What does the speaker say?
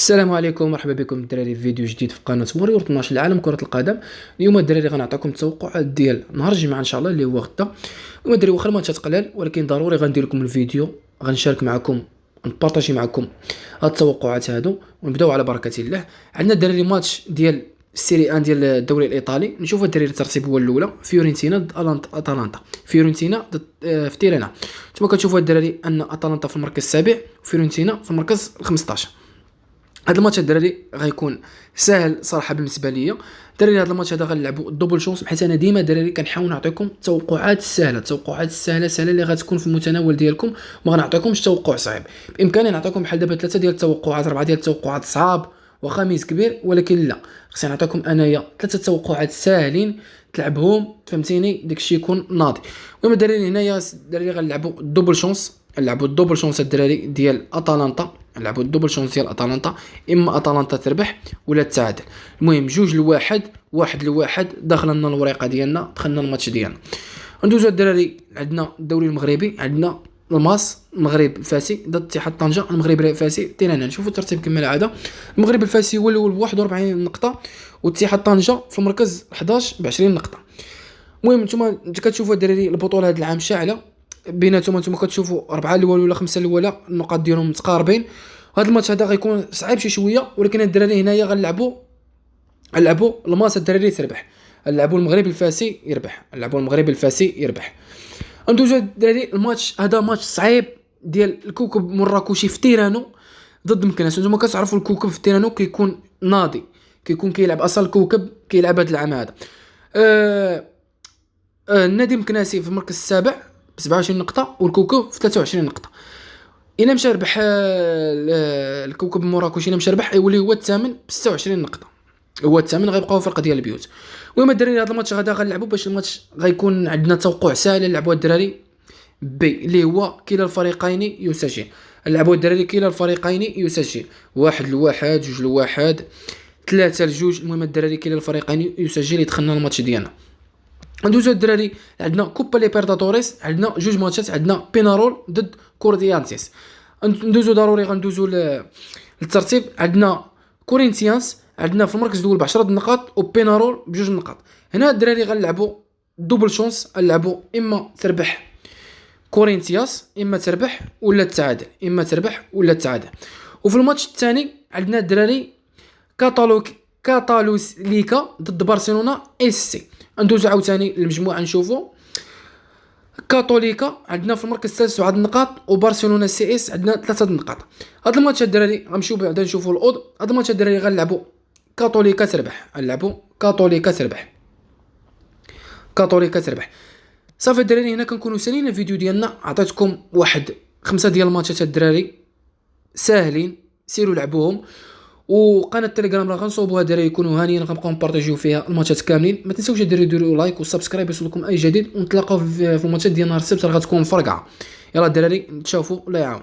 السلام عليكم، مرحبا بكم الدراري في فيديو جديد في قناه مريور 12 العالم كره القدم. اليوم الدراري غنعطيكم التوقعات ديال نهار الجمعه ان شاء الله اللي هو غدا. اليوم الدراري واخا الماتشات قلال ولكن ضروري غندير لكم الفيديو، غنشارك معكم، نبارطاجي معكم هاد التوقعات هادو ونبداو على بركه الله. عندنا الدراري ماتش ديال السيري ان ديال الدوري الايطالي. نشوفوا الدراري الترتيب هو الاولى فيورنتينا ضد اتلانتا. فيورنتينا ضد في تيرينا. ثم كتشوفوا الدراري ان اتلانتا في المركز السابع وفيورنتينا في المركز 15. هذا الماتش الدراري غيكون ساهل صراحه بالنسبه ليا. الدراري هذا الماتش هذا غنلعبوا الدوبل شونس، بحيث انا ديما الدراري كنحاول نعطيكم توقعات سهله، سهله اللي غتكون في المتناول ديالكم. ما غنعطيكمش توقع صعيب. بامكاني نعطيكم بحال دابا 3 ديال التوقعات، 4 ديال التوقعات صعاب وخميس كبير، ولكن لا، خصني نعطيكم انايا 3 توقعات ساهلين تلعبهم، فهمتيني؟ داكشي يكون ناضي. المهم الدراري هنايا الدراري غنلعبوا الدوبل شونس، نلعبوا الدوبل شونس الدراري ديال اتلانتا، نلعبوا الدوبل شونس ديال اتلانتا، اما اتلانتا تربح ولا تعادل. المهم 2-1، 1-1 داخله لنا الورقه ديالنا، دخلنا الماتش ديالنا. ندوزو الدراري، عندنا الدوري المغربي، عندنا الماس المغرب الفاسي ضد اتحاد طنجة. المغرب الفاسي تيرانا، نشوفوا الترتيب كما العاده. المغرب الفاسي هو الاول ب 41 نقطه، واتحاد طنجة في المركز 11 ب 20 نقطه. المهم نتوما كتشوفوا الدراري البطوله هذا العام شاعله بيناتهم. نتوما كتشوفوا 4 الاول ولا 5 الاولى النقاط ديالهم متقاربين. هذا الماتش هذا غيكون صعيب شي شويه، ولكن الدراري هنايا غنلعبوا الماس الدراري تربح، نلعبوا المغرب الفاسي يربح، نلعبوا المغرب الفاسي يربح. ندوزو الدراري الماتش هذا ماتش صعيب ديال الكوكب مراكشي في تيرانو ضد مكناس. نتوما كتعرفوا الكوكب في تيرانو كيكون ناضي، كيكون كيلعب اصلا الكوكب كيلعب هذا العام هذا. النادي مكناسي في المركز السابع ب 27 نقطه، والكوكب في 23 نقطه. الا مشى ربح الكوكب المراكشي، الا مشى ربح يولي هو الثامن ب 26 نقطه، هو الثامن، غيبقاو فرق ديال البيوت. المهم الدراري هذا الماتش غدا غنلعبوا، باش الماتش غيكون عندنا توقع سهل نلعبوا الدراري بي اللي هو كلا الفريقين يسجل. نلعبوا الدراري كلا الفريقين يسجل، 1-1، 2-1، 3-2. المهم الدراري كلا الفريقين يسجل يدخلنا الماتش ديالنا. ندوزو الدراري عندنا كوبا ليبرتادوريس، عندنا جوج ماتشات، عندنا بينارول ضد كورديانتيس. ندوزو ضروري غندوزو للترتيب. عندنا كورينتيانس عندنا في المركز الاول ب 10 نقاط، وبينارول بجوج نقاط. هنا الدراري غنلعبوا دوبل شونس، نلعبوا اما تربح كورينتياس، اما تربح ولا تعادل، اما تربح ولا تعادل. وفي الماتش الثاني عندنا الدراري كاتالوس ليكا ضد برشلونه اس سي. ندوزو عاوتاني المجموعه، نشوفوا كاثوليكا عندنا في المركز السادس 1 نقاط، وبرشلونه سي اس عندنا 3 نقاط. هذا الماتش الدراري غنمشيو بعدا نشوفوا الاود. هذا الماتش الدراري غنلعبوا كاثوليكا تربح، نلعبوا كاثوليكا تربح، كاثوليكا تربح. صافي الدراري هنا كنكونوا سالينا الفيديو ديالنا. عطيتكم واحد 5 ديال الماتشات الدراري ساهلين، سيروا لعبوهم. وقناه التليجرام راه غنصوبوها الدراري يكونوا هانيين، غنبقاو نبارطاجيو فيها الماتشات كاملين. ما تنساوش ديروا لايك وسبسكرايب يوصلكم اي جديد، ونتلاقاو في الماتشات ديال نهار السبت راه غتكون فرقعه. يلا الدراري نتشافوا، الله يعاون.